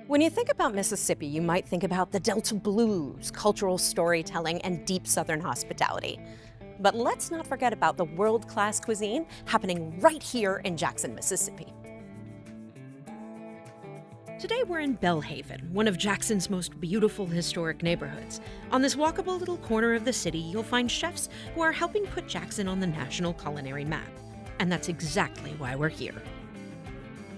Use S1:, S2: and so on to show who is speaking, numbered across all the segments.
S1: When you think about Mississippi, you might think about the Delta blues, cultural storytelling, and deep Southern hospitality. But let's not forget about the world-class cuisine happening right here in Jackson, Mississippi. Today we're in Belhaven, one of Jackson's most beautiful historic neighborhoods. On this walkable little corner of the city, you'll find chefs who are helping put Jackson on the national culinary map. And that's exactly why we're here.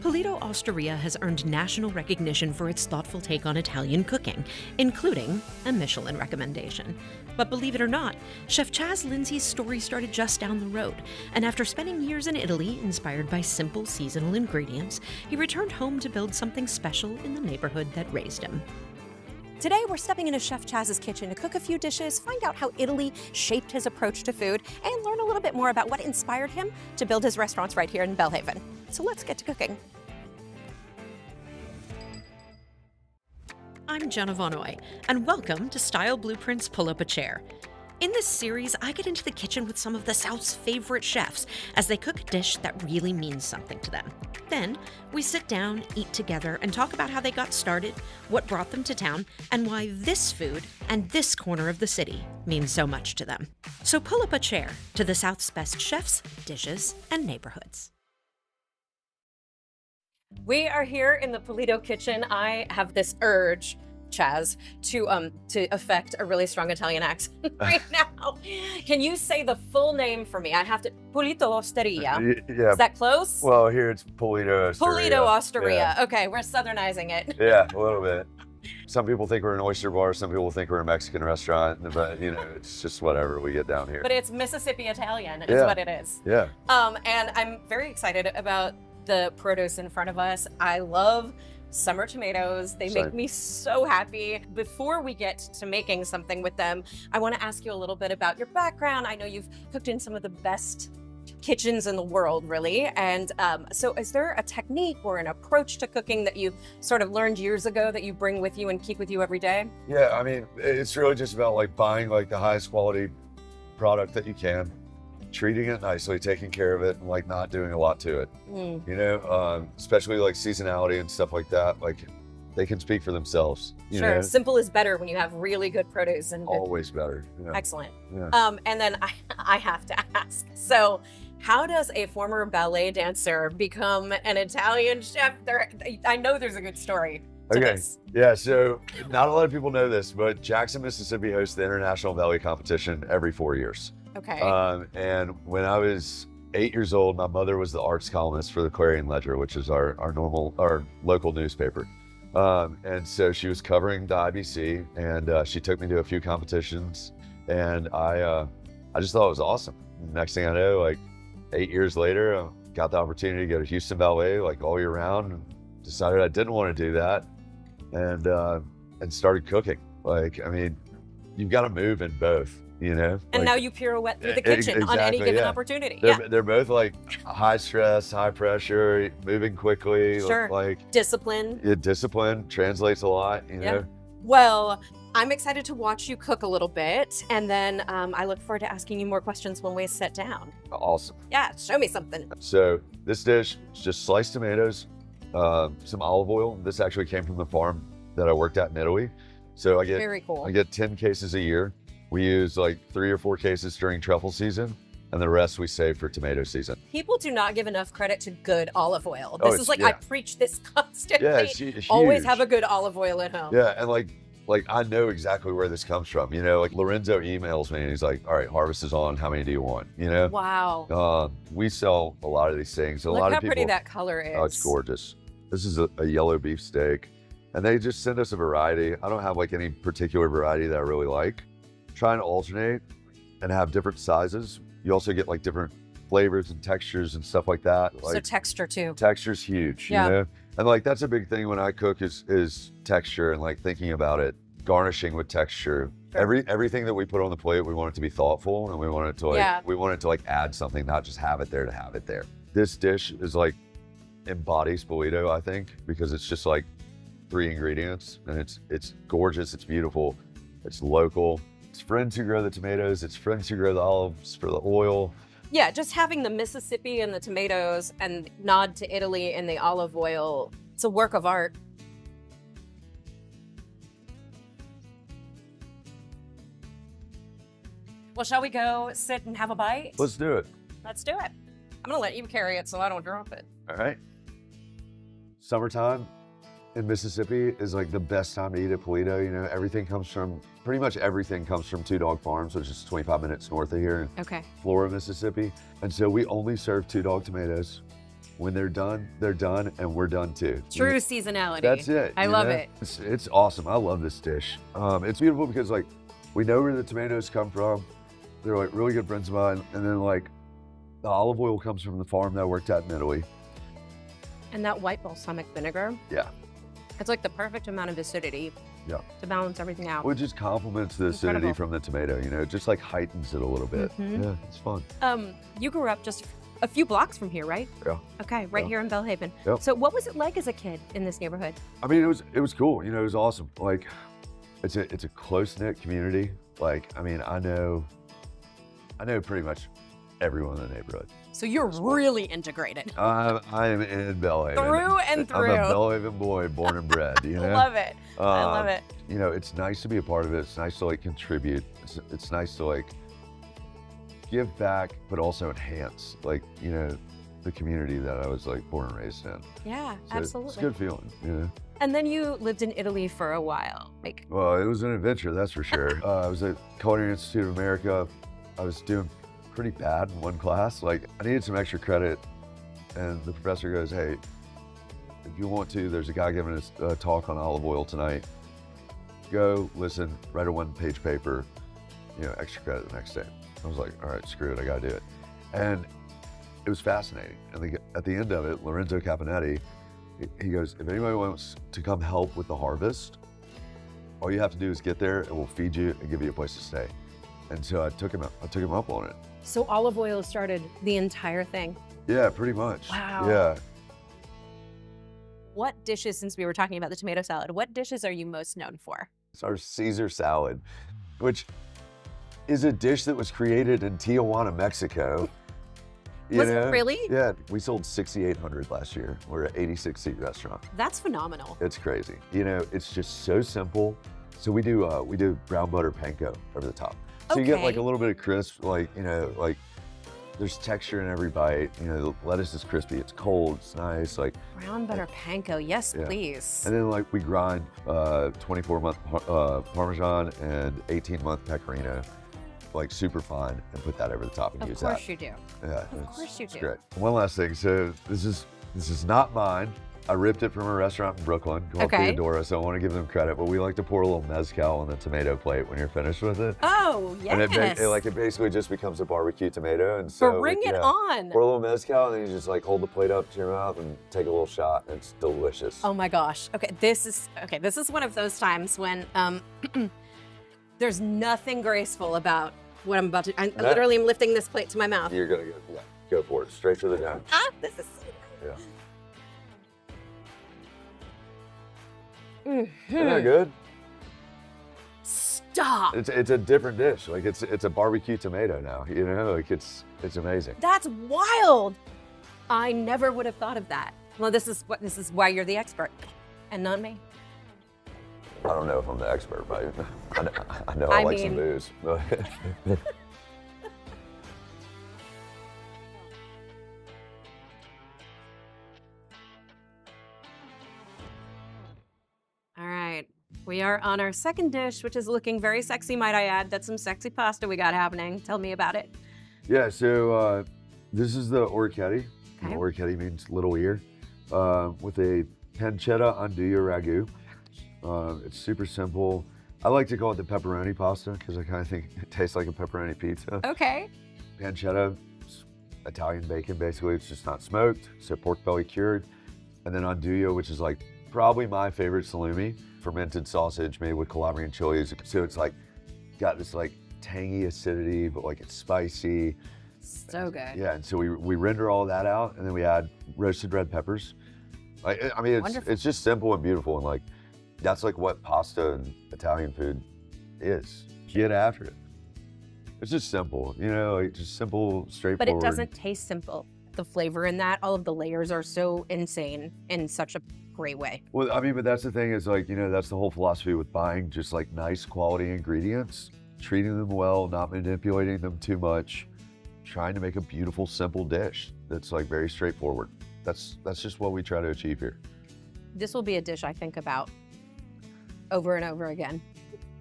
S1: Pulito Osteria has earned national recognition for its thoughtful take on Italian cooking, including a Michelin recommendation. But believe it or not, Chef Chaz Lindsay's story started just down the road, and after spending years in Italy, inspired by simple seasonal ingredients, he returned home to build something special in the neighborhood that raised him. Today, we're stepping into Chef Chaz's kitchen to cook a few dishes, find out how Italy shaped his approach to food, and learn a little bit more about what inspired him to build his restaurants right here in Belhaven. So let's get to cooking. I'm Jenna, and welcome to Style Blueprint's Pull Up a Chair. In this series, I get into the kitchen with some of the South's favorite chefs as they cook a dish that really means something to them. Then, we sit down, eat together, and talk about how they got started, what brought them to town, and why this food and this corner of the city means so much to them. So pull up a chair to the South's best chefs, dishes, and neighborhoods. We are here in the Pulito kitchen. I have this urge, Chaz, to affect a really strong Italian accent right now. Can you say the full name for me? I have to. Pulito Osteria.
S2: Yeah.
S1: Is that close?
S2: Well, here it's Pulito Osteria.
S1: Pulito Osteria.
S2: Yeah.
S1: Okay, we're Southernizing it.
S2: Yeah, a little bit. Some people think we're an oyster bar. Some people think we're a Mexican restaurant. But you know, it's just whatever we get down here.
S1: But it's Mississippi Italian, is what it is.
S2: Yeah.
S1: And I'm very excited about the produce in front of us. I love summer tomatoes. They make me so happy. Before we get to making something with them, I want to ask you a little bit about your background. I know you've cooked in some of the best kitchens in the world, really. And so is there a technique or an approach to cooking that you sort of learned years ago that you bring with you and keep with you every day?
S2: Yeah, I mean, it's really just about like buying like the highest quality product that you can, treating it nicely, taking care of it, and like not doing a lot to it. You know, especially like seasonality and stuff like that. Like they can speak for themselves. You know?
S1: Simple is better when you have really good produce and
S2: always better. Yeah.
S1: Excellent.
S2: Yeah.
S1: And then I have to ask. So, how does a former ballet dancer become an Italian chef? I know there's a good story to this.
S2: Yeah, so not a lot of people know this, but Jackson, Mississippi hosts the International Ballet Competition every 4 years.
S1: Okay.
S2: And when I was 8 years old, my mother was the arts columnist for the Clarion Ledger, which is our local newspaper. And so she was covering the IBC, and she took me to a few competitions, and I just thought it was awesome. Next thing I know, like 8 years later, I got the opportunity to go to Houston Ballet like all year round, and decided I didn't want to do that, and started cooking. Like, I mean, you've got to move in both. You know,
S1: and now you pirouette through the kitchen on any given opportunity.
S2: They're both like high stress, high pressure, moving quickly. Like
S1: discipline.
S2: Yeah, discipline translates a lot. You know.
S1: Well, I'm excited to watch you cook a little bit, and then I look forward to asking you more questions when we sit down.
S2: Awesome.
S1: Yeah, show me something.
S2: So this dish is just sliced tomatoes, some olive oil. This actually came from the farm that I worked at in Italy. So I get 10 cases a year. We use like 3 or 4 cases during truffle season, and the rest we save for tomato season.
S1: People do not give enough credit to good olive oil. This is like, I preach this constantly.
S2: Yeah, it's huge.
S1: Always have a good olive oil at home.
S2: Yeah, and like I know exactly where this comes from. You know, like Lorenzo emails me and he's like, all right, harvest is on. How many do you want? You know?
S1: Wow.
S2: We sell a lot of these things.
S1: Look how pretty that color is.
S2: Oh, it's gorgeous. This is a yellow beef steak. And they just send us a variety. I don't have like any particular variety that I really like. Trying to alternate and have different sizes. You also get like different flavors and textures and stuff like that. Like,
S1: so texture too.
S2: Texture's huge, you know? And like that's a big thing when I cook is texture and like thinking about it, garnishing with texture. Everything that we put on the plate, we want it to be thoughtful, and we want it to like add something, not just have it there to have it there. This dish is like embodies Pulito, I think, because it's just like 3 ingredients, and it's gorgeous, it's beautiful, it's local. It's friends who grow the tomatoes. It's friends who grow the olives for the oil.
S1: Yeah, just having the Mississippi and the tomatoes and nod to Italy and the olive oil. It's a work of art.
S3: Well, shall we go sit and have a bite?
S2: Let's do it.
S3: Let's do it. I'm gonna let you carry it so I don't drop it.
S2: All right. Summertime in Mississippi is like the best time to eat at Pulito. You know, pretty much everything comes from Two Dog Farms, which is 25 minutes north of here in Florida, Mississippi. And so we only serve Two Dog tomatoes. When they're done, and we're done too.
S3: True seasonality.
S2: That's it.
S3: I love it.
S2: It's awesome. I love this dish. It's beautiful because like we know where the tomatoes come from. They're like really good friends of mine. And then like the olive oil comes from the farm that I worked at in Italy.
S3: And that white balsamic vinegar.
S2: Yeah.
S3: It's like the perfect amount of acidity.
S2: Yeah.
S3: To balance everything out.
S2: Well, it just complements the acidity from the tomato, you know, it just like heightens it a little bit. Yeah, it's fun.
S3: You grew up just a few blocks from here, right?
S2: Yeah.
S3: Okay, right here in Belhaven.
S2: Yep.
S3: So what was it like as a kid in this neighborhood?
S2: I mean, it was cool. You know, it was awesome. Like, it's a close-knit community. Like, I mean, I know pretty much everyone in the neighborhood.
S3: So you're really integrated.
S2: I am in Belhaven.
S3: Through and through.
S2: I'm a Belhaven boy, born and bred, you know?
S3: Love it. I love it.
S2: You know, it's nice to be a part of it. It's nice to like contribute. It's nice to like give back, but also enhance, like, you know, the community that I was like born and raised in.
S3: Yeah,
S2: So
S3: absolutely.
S2: It's a good feeling, you know?
S3: And then you lived in Italy for a while.
S2: Well, it was an adventure, that's for sure. I was at Culinary Institute of America. I was doing pretty bad in one class. Like, I needed some extra credit, and the professor goes, hey, if you want to, there's a guy giving us a talk on olive oil tonight. Go, listen, write a one-page paper, you know, extra credit the next day. I was like, all right, screw it, I gotta do it. And it was fascinating. And at the end of it, Lorenzo Caponetti, he goes, if anybody wants to come help with the harvest, all you have to do is get there and we'll feed you and give you a place to stay. And so I took him up on it.
S3: So olive oil started the entire thing.
S2: Yeah, pretty much.
S3: Wow.
S2: Yeah.
S3: What dishes, since we were talking about the tomato salad, what dishes are you most known for?
S2: It's our Caesar salad, which is a dish that was created in Tijuana, Mexico.
S3: Was it really?
S2: Yeah, we sold 6,800 last year. We're an 86-seat restaurant.
S3: That's phenomenal.
S2: It's crazy. You know, it's just so simple. So we do brown butter panko over the top. So you get like a little bit of crisp, like, you know, like there's texture in every bite. You know, the lettuce is crispy, it's cold, it's nice. Like
S3: brown butter panko, yes, please.
S2: And then like we grind 24-month Parmesan and 18-month Pecorino, like super fine, and put that over the top and use that.
S3: Of course you do.
S2: Yeah,
S3: of course you do.
S2: It's great. One last thing. So this is not mine. I ripped it from a restaurant in Brooklyn called Theodora, so I want to give them credit. But we like to pour a little mezcal on the tomato plate when you're finished with it.
S3: Oh, yes.
S2: And it basically just becomes a barbecue tomato. And so
S3: bring it on.
S2: Pour a little mezcal, and then you just like hold the plate up to your mouth and take a little shot, and it's delicious.
S3: Oh my gosh. Okay, this is one of those times when there's nothing graceful about what I'm about to. I literally am lifting this plate to my mouth.
S2: You're gonna go for it, straight to the dome.
S3: This is so good.
S2: Yeah.
S3: Mm-hmm.
S2: Isn't that good?
S3: Stop.
S2: It's a different dish. Like it's a barbecue tomato now. You know, like it's amazing.
S3: That's wild. I never would have thought of that. Well, this is why you're the expert, and not me.
S2: I don't know if I'm the expert, but I know I like some booze.
S3: All right, we are on our second dish, which is looking very sexy, might I add. That's some sexy pasta we got happening. Tell me about it.
S2: Yeah, so this is the Orecchiette.
S3: Okay.
S2: Orecchiette means little ear, with a pancetta Nduja Ragù. It's super simple. I like to call it the pepperoni pasta because I kind of think it tastes like a pepperoni pizza.
S3: Okay.
S2: Pancetta, Italian bacon basically. It's just not smoked, so pork belly cured. And then Nduja, which is like probably my favorite salumi, fermented sausage made with Calabrian chilies. So it's like got this like tangy acidity, but like it's spicy.
S3: So good.
S2: Yeah, and so we render all that out, and then we add roasted red peppers. Like, I mean, it's just simple and beautiful, and like that's like what pasta and Italian food is. Get after it. It's just simple, you know, like just simple, straightforward.
S3: But it doesn't taste simple. The flavor in that, all of the layers are so insane in such a great way.
S2: Well, I mean, but that's the thing is like, you know, that's the whole philosophy with buying just like nice quality ingredients treating them well, not manipulating them too much, trying to make a beautiful, simple dish that's like very straightforward. That's just what we try to achieve here.
S3: This will be a dish I think about over and over again.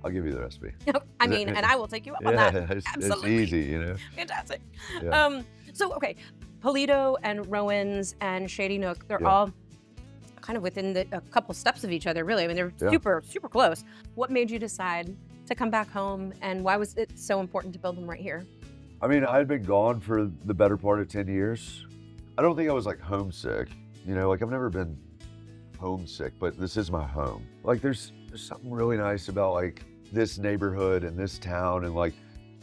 S2: I'll give you the recipe.
S3: I mean, and I will take you up on that. Absolutely.
S2: It's easy, you know?
S3: Fantastic.
S2: Yeah.
S3: So, okay, Pulito and Rowan's and Shady Nook, they're all kind of within a couple steps of each other, really. I mean, they're super, super close. What made you decide to come back home, and why was it so important to build them right here?
S2: I mean, I had been gone for the better part of 10 years. I don't think I was like homesick, you know, like I've never been homesick, but this is my home. Like there's something really nice about like this neighborhood and this town, and like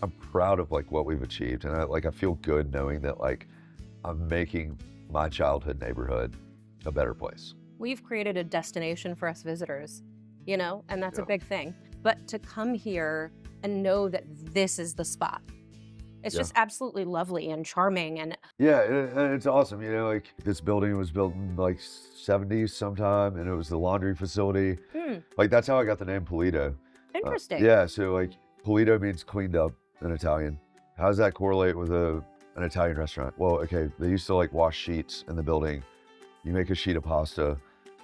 S2: I'm proud of like what we've achieved, and I feel good knowing that like I'm making my childhood neighborhood a better place.
S3: We've created a destination for us visitors, you know, and that's a big thing. But to come here and know that this is the spot, it's just absolutely lovely and charming. And
S2: it's awesome. You know, like this building was built in like 70s sometime, and it was the laundry facility. Like that's how I got the name Pulito.
S3: Interesting.
S2: So like Pulito means cleaned up in Italian. How does that correlate with an Italian restaurant? Well, okay, they used to like wash sheets in the building. You make a sheet of pasta.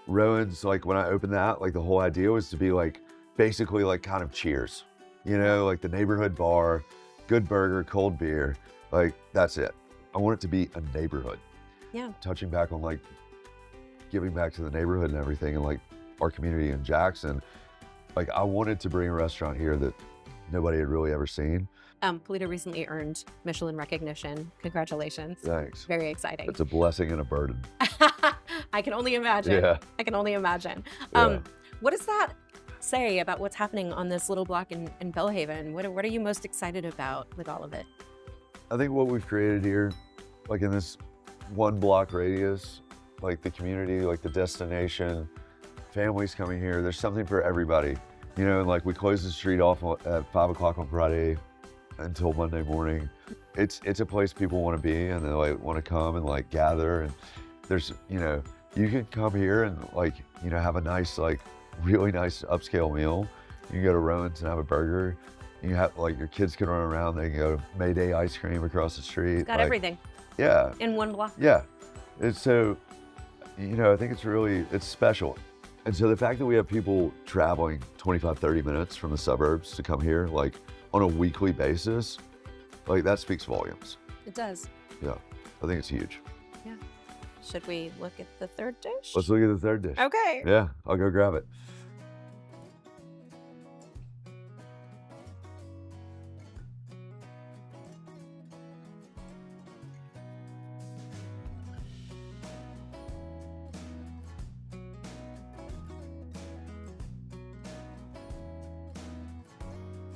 S2: Rowan's, like when I opened that, like the whole idea was to be like basically like kind of Cheers, you know, like the neighborhood bar, good burger, cold beer, like that's it. I want it to be a neighborhood.
S3: Yeah.
S2: Touching back on like giving back to the neighborhood and everything, and like our community in Jackson. Like I wanted to bring a restaurant here that nobody had really ever seen.
S3: Pulito recently earned Michelin recognition. Congratulations.
S2: Thanks.
S3: Very exciting.
S2: It's a blessing and a burden.
S3: I can only imagine.
S2: Yeah.
S3: I can only imagine. What does that say about what's happening on this little block in Belhaven? What are you most excited about with all of it?
S2: I think what we've created here, like in this one block radius, like the community, like the destination, families coming here, there's something for everybody. You know, and like we close the street off at 5 o'clock on Friday until Monday morning. It's a place people want to be, and they like want to come and like gather, and there's, you know, you can come here and like, you know, have a nice, like really nice upscale meal. You can go to Rowan's and have a burger. You have like your kids can run around. They can go to Mayday ice cream across the street.
S3: It's got
S2: like,
S3: everything.
S2: Yeah.
S3: In one block.
S2: Yeah. It's so, you know, I think it's special. And so the fact that we have people traveling 25, 30 minutes from the suburbs to come here, like on a weekly basis, like that speaks volumes.
S3: It does.
S2: Yeah, I think it's huge.
S3: Yeah. Should we look at the third dish?
S2: Let's look at the third dish.
S3: Okay.
S2: Yeah, I'll go grab it.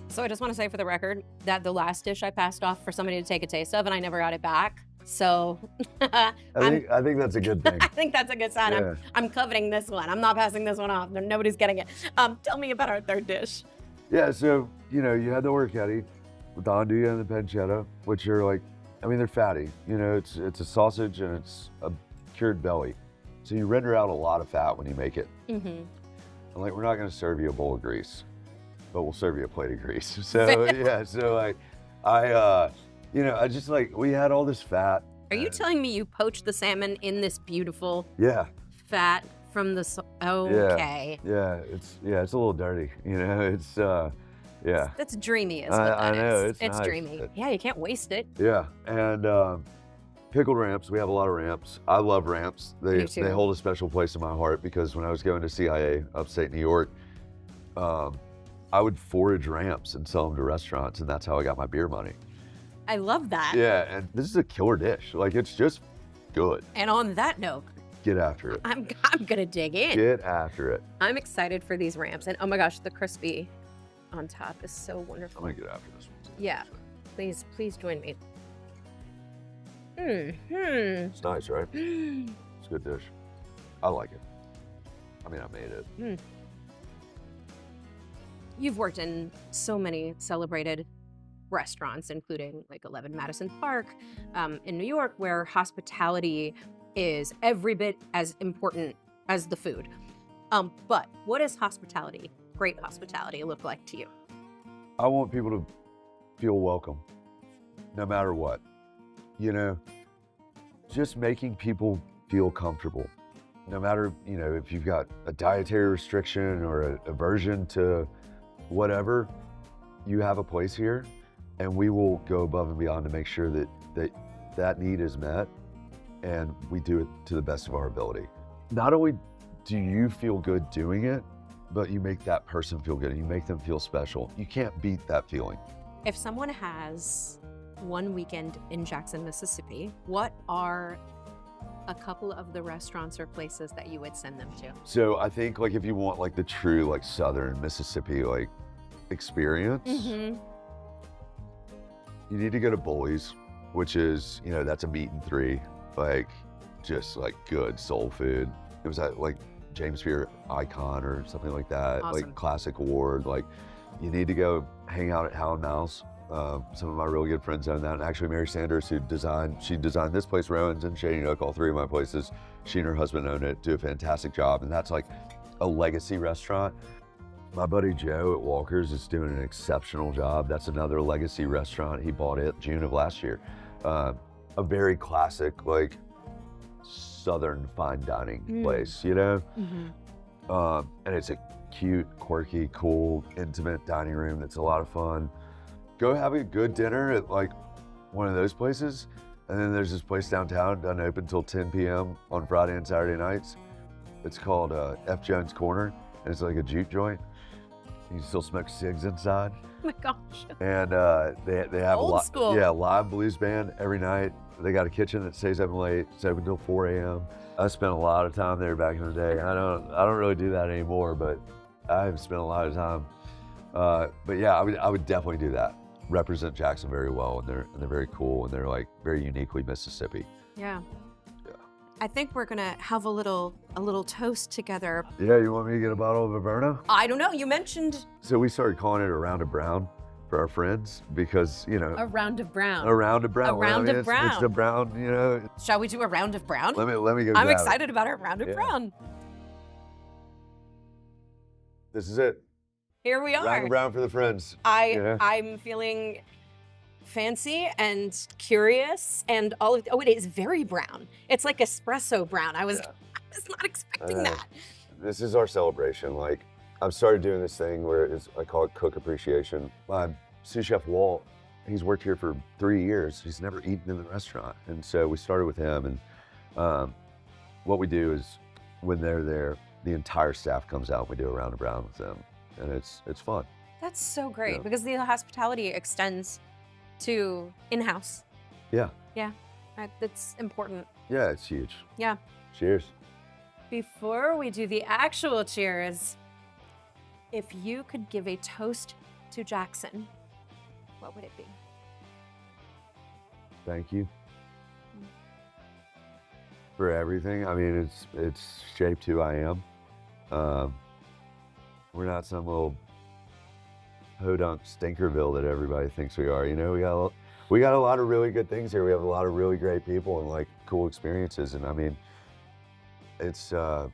S3: So I just want to say for the record that the last dish I passed off for somebody to take a taste of, and I never got it back. So
S2: I think that's a good thing.
S3: I think that's a good sign.
S2: Yeah.
S3: I'm coveting this one. I'm not passing this one off. Nobody's getting it. Tell me about our third dish.
S2: Yeah, so, you know, you had the Orecchiette with the Nduja and the pancetta, which are like, I mean, they're fatty. You know, it's a sausage and it's a cured belly. So you render out a lot of fat when you make it.
S3: Mm-hmm.
S2: And like, we're not going to serve you a bowl of grease, but we'll serve you a plate of grease. So yeah, so like, you know, I just like, we had all this fat.
S3: Are you telling me you poached the salmon in this beautiful fat from the, okay.
S2: Yeah, it's a little dirty, you know, it's, yeah.
S3: That's dreamy is what that
S2: I know,
S3: is.
S2: it's
S3: It's
S2: nice.
S3: dreamy. Yeah, you can't waste it.
S2: Yeah, and pickled ramps, we have a lot of ramps. I love ramps.
S3: Me too.
S2: They hold a special place in my heart because when I was going to CIA upstate New York, I would forage ramps and sell them to restaurants, and that's how I got my beer money.
S3: I love that.
S2: Yeah, and this is a killer dish. Like, it's just good.
S3: And on that note,
S2: Get after it.
S3: I'm gonna dig in.
S2: Get after it.
S3: I'm excited for these ramps, and oh my gosh, the crispy on top is so wonderful.
S2: I'm gonna get after this one.
S3: Yeah, please join me.
S2: It's nice, right? It's a good dish. I like it. I mean, I made it.
S3: You've worked in so many celebrated restaurants, including like 11 Madison Park in New York, where hospitality is every bit as important as the food. But what does hospitality, great hospitality, look like to you?
S2: I want people to feel welcome, no matter what. You know, just making people feel comfortable, no matter, you know, if you've got a dietary restriction or an aversion to whatever, you have a place here, and we will go above and beyond to make sure that need is met, and we do it to the best of our ability. Not only do you feel good doing it, but you make that person feel good and you make them feel special. You can't beat that feeling.
S3: If someone has one weekend in Jackson, Mississippi, what are a couple of the restaurants or places that you would send them to?
S2: So I think like if you want like the true like Southern Mississippi like experience, you need to go to Bully's, which is, you know, that's a meat and three, like just like good soul food. It was at like James Beard Icon or something like that,
S3: Awesome.
S2: like classic award. Like you need to go hang out at Howland Mouse. Some of my really good friends own that. And actually Mary Sanders, she designed this place, Rowan's and Shady Nook, all three of my places. She and her husband own it, do a fantastic job. And that's like a legacy restaurant. My buddy Joe at Walker's is doing an exceptional job. That's another legacy restaurant. He bought it June of last year. A very classic, like Southern fine dining place, you know? And it's a cute, quirky, cool, intimate dining room that's a lot of fun. Go have a good dinner at like one of those places. And then there's this place downtown, doesn't open till 10 p.m. on Friday and Saturday nights. It's called F. Jones Corner, and it's like a juke joint. You can still smoke cigs inside.
S3: Oh my gosh.
S2: And they have
S3: Old school.
S2: live blues band every night. They got a kitchen that stays open late. It's open till 4 a.m. I spent a lot of time there back in the day. I don't really do that anymore, but I've spent a lot of time. But yeah, I would definitely do that. Represent Jackson very well, and they're very cool, and they're like very uniquely Mississippi.
S3: Yeah. I think we're gonna have a little toast together.
S2: Yeah, you want me to get a bottle of Averna?
S3: I don't know. You mentioned
S2: So we started calling it a round of brown for our friends because, you know,
S3: a round of brown.
S2: a round of brown.
S3: A round of
S2: it's
S3: brown.
S2: the brown, you know.
S3: Shall we do a round of brown?
S2: Let me go.
S3: I'm
S2: grab it.
S3: excited about our round of brown.
S2: This is it.
S3: Here we are.
S2: Round of brown for the friends. Yeah.
S3: I'm feeling fancy and curious and all of. Oh, it is very brown. It's like espresso brown. I was not expecting that.
S2: This is our celebration. Like, I've started doing this thing where I call it cook appreciation. My sous chef Walt, he's worked here for 3 years. He's never eaten in the restaurant, and so we started with him. And what we do is, when they're there, the entire staff comes out. We do a round of brown with them, and it's fun.
S3: That's so great
S2: Yeah.
S3: because the hospitality extends to in-house.
S2: Yeah.
S3: Yeah, that's important.
S2: Yeah, it's huge.
S3: Yeah.
S2: Cheers.
S3: Before we do the actual cheers, if you could give a toast to Jackson, what would it be?
S2: Thank you for everything. I mean, it's shaped who I am. We're not some little podunk Stinkerville that everybody thinks we are. You know, we got a lot of really good things here. We have a lot of really great people and like cool experiences. And I mean, it's a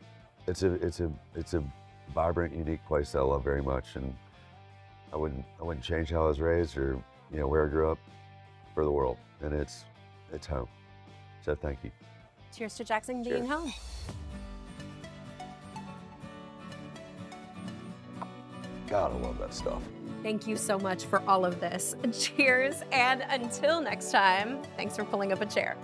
S2: vibrant, unique place that I love very much. And I wouldn't change how I was raised or, you know, where I grew up for the world. And it's home. So thank you.
S3: Cheers to Jackson being home.
S2: God, I love that stuff.
S3: Thank you so much for all of this. Cheers, and until next time, thanks for pulling up a chair.